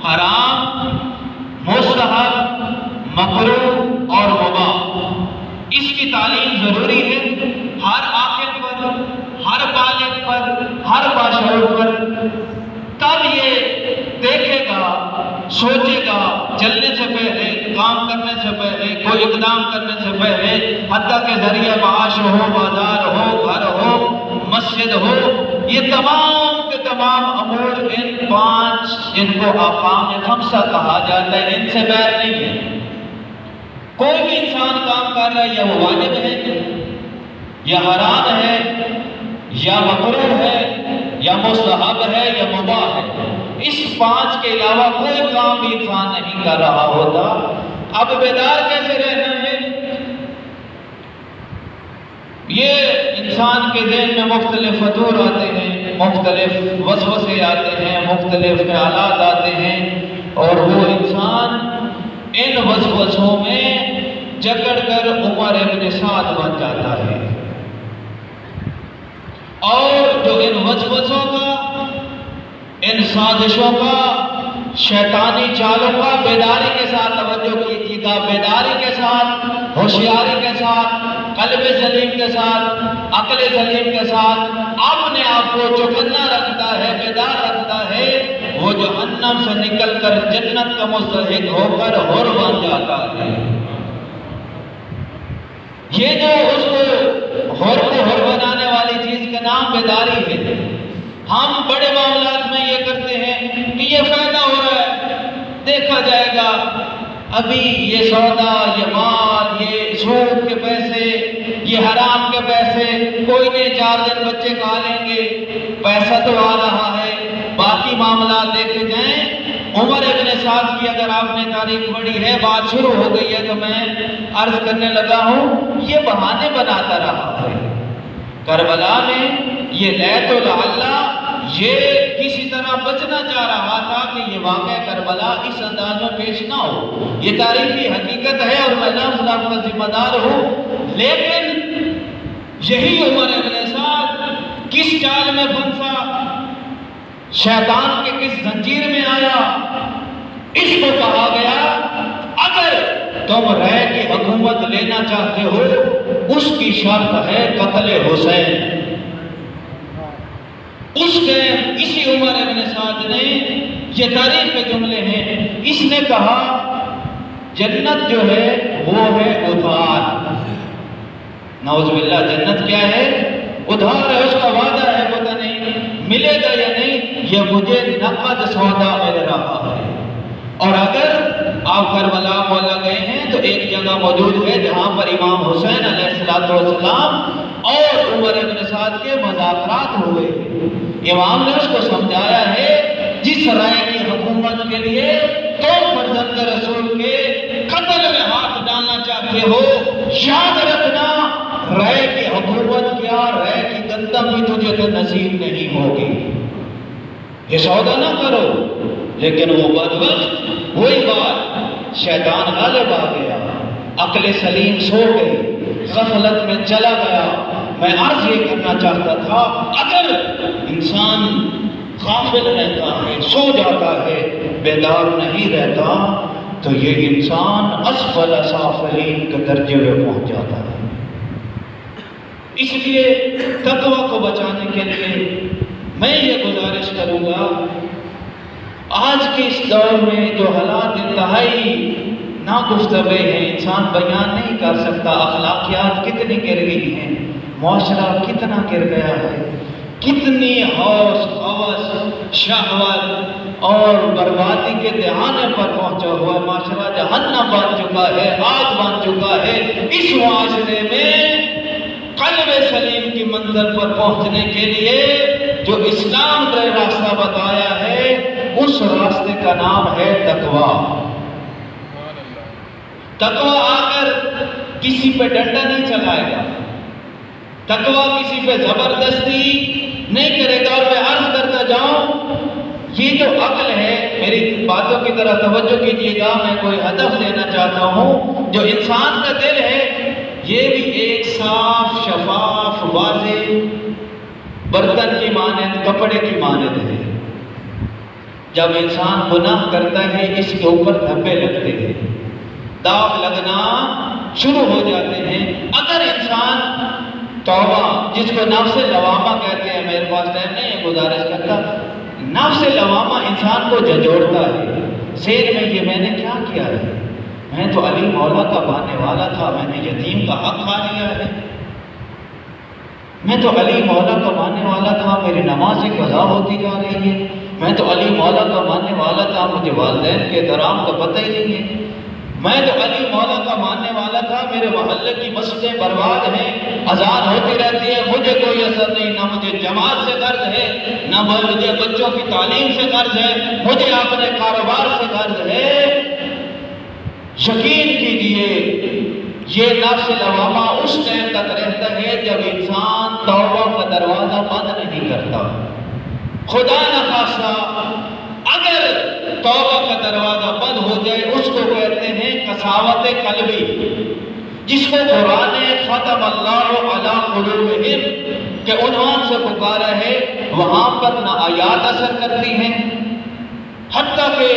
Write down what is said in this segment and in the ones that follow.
حرام، مستحب، مکروہ اور مباح، اس کی تعلیم ضروری ہے ہر عاقل پر، ہر بالغ پر، ہر باشعور پر. تب یہ دیکھے گا، سوچے گا، چلنے سے پہلے، کام کرنے سے پہلے، کوئی اقدام کرنے سے پہلے، حتیٰ کہ ذریعہ معاش ہو، بازار ہو، گھر ہو، مسجد ہو، یہ تمام کے تمام امور ان کو احکام خمسہ کہا جاتا ہے، ان سے بغیر نہیں ہے. کوئی بھی انسان کام کر رہا ہے، یا وہ واجب ہے، یا حرام ہے، یا مکروہ ہے، یا مستحب ہے، یا مباح ہے. اس 5 کے علاوہ کوئی کام بھی انسان نہیں کر رہا ہوتا. اب بیدار کیسے رہنا ہے؟ یہ انسان کے ذہن میں مختلف فطور آتے ہیں، مختلف وسوسے آتے ہیں، مختلف خیالات آتے ہیں، اور وہ انسان ان وسوسوں میں جکڑ کر عمر ابن سعد بن جاتا ہے. اور جو ان وسوسوں کا، ان سازشوں کا، شیطانی چالوں کا بیداری کے ساتھ توجہ کیجیے گا، بیداری کے ساتھ، ہوشیاری کے ساتھ، قلب سلیم کے ساتھ، عقل سلیم کے ساتھ اپنے آپ کو چوکنا رکھتا ہے، بیدار رکھتا ہے، وہ جہنم سے نکل کر جنت کا مستحق ہو کر حور بن جاتا ہے. یہ جو اس کو حور بنانے والی چیز کا نام بیداری ہے. ہم بڑے معاملات میں یہ کرتے ہیں کہ یہ فائدہ ہو رہا ہے، دیکھا جائے گا، ابھی یہ سودا، یہ مال، یہ سود کے پیسے، یہ حرام کے پیسے، کوئی نہیں 4 دن بچے کھا لیں گے، پیسہ تو آ رہا ہے. باقی معاملات دیکھے جائیں. عمر ابن سعد کی اگر آپ نے تاریخ پڑھی ہے، بات شروع ہو گئی ہے تو میں عرض کرنے لگا ہوں، یہ بہانے بناتا رہا ہے. کربلا میں یہ لیت لعلہ، یہ کسی طرح بچنا چاہ رہا تھا کہ یہ واقعہ کربلا اس انداز میں پیش نہ ہو. یہ تاریخی حقیقت ہے اور میں لفظ کا ذمہ دار ہوں. لیکن یہی عمر ابن سعد کس چال میں پھنسا، شیطان کے کس زنجیر میں آیا. اس کو کہا گیا اگر تم رائے کی حکومت لینا چاہتے ہو، اس کی شرط ہے قتل حسین. اسی عمر ابن سعد نے، یہ تاریخ کے جملے ہیں، اس نے کہا جنت جو ہے وہ ہے ادھار. نعوذ باللہ، جنت کیا ہے؟ ادھار ہے، اس کا وعدہ ہے، پتہ نہیں ملے گا یا نہیں، یہ مجھے نقد سودا مل رہا ہے. اور اگر آپ کربلا مولا گئے ہیں تو ایک جگہ موجود ہے جہاں پر امام حسین علیہ السلام اور عمر ابن سعد کے مذاکرات ہوئے. امام نے اس کو سمجھایا ہے جس رائے کی حکومت کے لیے تم فرزند رسول کے قتل میں ہاتھ ڈالنا چاہتے ہو، یاد رکھنا رائے کی حکومت کیا، رائے کی گندم بھی تجھے تو نصیب نہیں ہوگی. یہ سودا نہ کرو. لیکن وہ بدبخت، وہی بات، شیطان غالب آ گیا، عقل سلیم سو گئی، غفلت میں چلا گیا. میں عرض یہ کرنا چاہتا تھا، اگر انسان غافل رہتا ہے، سو جاتا ہے، بیدار نہیں رہتا، تو یہ انسان اسفل سافلین کے درجے میں پہنچ جاتا ہے. اس لیے تقوی کو بچانے کے لیے میں یہ گزارش کروں گا، آج کے اس دور میں جو حالات انتہائی ناگفتگو ہیں، انسان بیان نہیں کر سکتا، اخلاقیات کتنی گر گئی ہیں، معاشرہ کتنا گر گیا ہے، کتنی ہوس ہوس شہوت اور بربادی کے دہانے پر پہنچا ہوا ہے. معاشرہ جہنم بن چکا ہے، آگ بن چکا ہے. اس معاشرے میں قلب سلیم کی منزل پر پہنچنے کے لیے جو اسلام نے راستہ بتایا ہے، اس راستے کا نام ہے تقویٰ. تقویٰ آ کر کسی پہ ڈنڈا نہیں چلائے گا، تقویٰ کسی پہ زبردستی نہیں کرے گا. اور میں عرض کرتا جاؤں، یہ جو عقل ہے، میری باتوں کی طرح توجہ کیجیے گا، میں کوئی ہدف دینا چاہتا ہوں. جو انسان کا دل ہے، یہ بھی ایک صاف شفاف واضح برتن کی مانند، کپڑے کی مانند ہے. جب انسان گناہ کرتا ہے اس کے اوپر دھبے لگتے ہیں، داغ لگنا شروع ہو جاتے ہیں۔ اگر انسان توبہ، جس کو نفس لوامہ کہتے ہیں، میرے پاس ٹائم نہیں ہے گزارش کرتا، نفس لوامہ انسان کو جھنجھوڑتا ہے ذہن میں، یہ میں نے کیا کیا ہے، میں تو علی مولا کا ماننے والا تھا، میں نے یتیم کا حق کھا لیا ہے، میں تو علی مولا کا ماننے والا تھا، میری نمازیں قضا ہوتی جا رہی ہے، میں تو علی مولا کا ماننے والا تھا، مجھے والدین کے احترام کا پتہ ہی نہیں ہے، میں تو علی مولا کا ماننے والا تھا، میرے محلے کی مسجدیں برباد ہیں، اذان ہوتی رہتی ہے، مجھے کوئی اثر نہیں، نہ مجھے جماعت سے قرض ہے، نہ مجھے بچوں کی تعلیم سے قرض ہے، مجھے اپنے کاروبار سے قرض ہے۔ یقین کیجئے یہ نفس لوامہ اس ٹائم تک رہتا ہے جب انسان توبہ کا دروازہ بند نہیں کرتا۔ خدا نخواستہ اگر توبہ کا دروازہ بند ہو جائے، اس کو کہتے ہیں قساوت قلبی، جس کو قرآن نے ختم اللہ علی قلوبہم کے عنوان سے پکارا ہے، وہاں پر نہ آیات اثر کرتی ہیں، حتیٰ کہ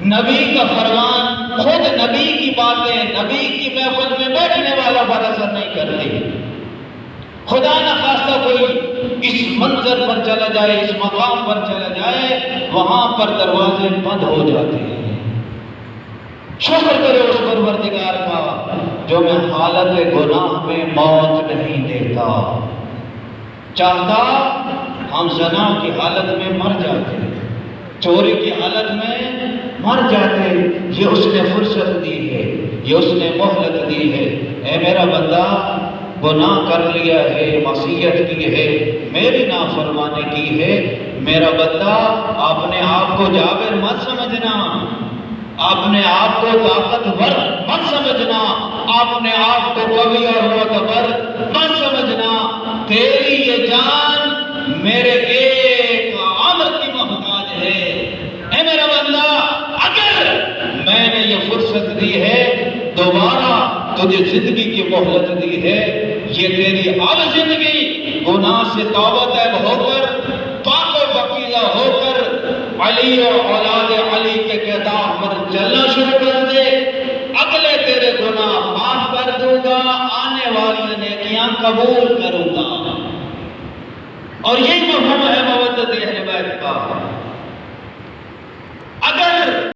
نبی کا فرمان، خود نبی کی باتیں نبی کی محفل میں بیٹھنے والا پر اثر نہیں کرتی۔ خدا نخواستہ کوئی اس منظر پر چلا جائے، اس مقام پر چلا جائے، وہاں پر دروازے بند ہو جاتے ہیں۔ شکر کرے اس پروردگار کا جو میں حالت گناہ میں موت نہیں دیتا، چاہتا ہم زنا کی حالت میں مر جاتے، چوری کی حالت میں مر جاتے، یہ اس نے فرصت دی ہے، یہ اس نے مہلت دی ہے۔ اے میرا بندہ، گناہ کر لیا ہے، معصیت کی ہے، میری نافرمانی کی ہے، میرا بندہ اپنے آپ کو جابر مت سمجھنا، اپنے آپ کو طاقتور مت سمجھنا، اپنے آپ کو قوی اور معتبر مت سمجھنا، تیری یہ جان میرے ایک امر کی محتاج ہے۔ اے میرا بندہ، اگر میں نے یہ فرصت دی ہے، دوبارہ تجھے زندگی کی مہلت دی ہے، یہ تیری اب زندگی گناہ سے توبہ طیب ہو کر، پاک و پاکیزہ ہو کر، علی اور اولاد علی کے کردار پر چلنا شروع کر دے، اگلے تیرے گناہ معاف کر دوں گا، آنے والی نیکیاں قبول کروں گا۔ اور یہی مفہوم ہے مودت اہل بیت کا۔ اگر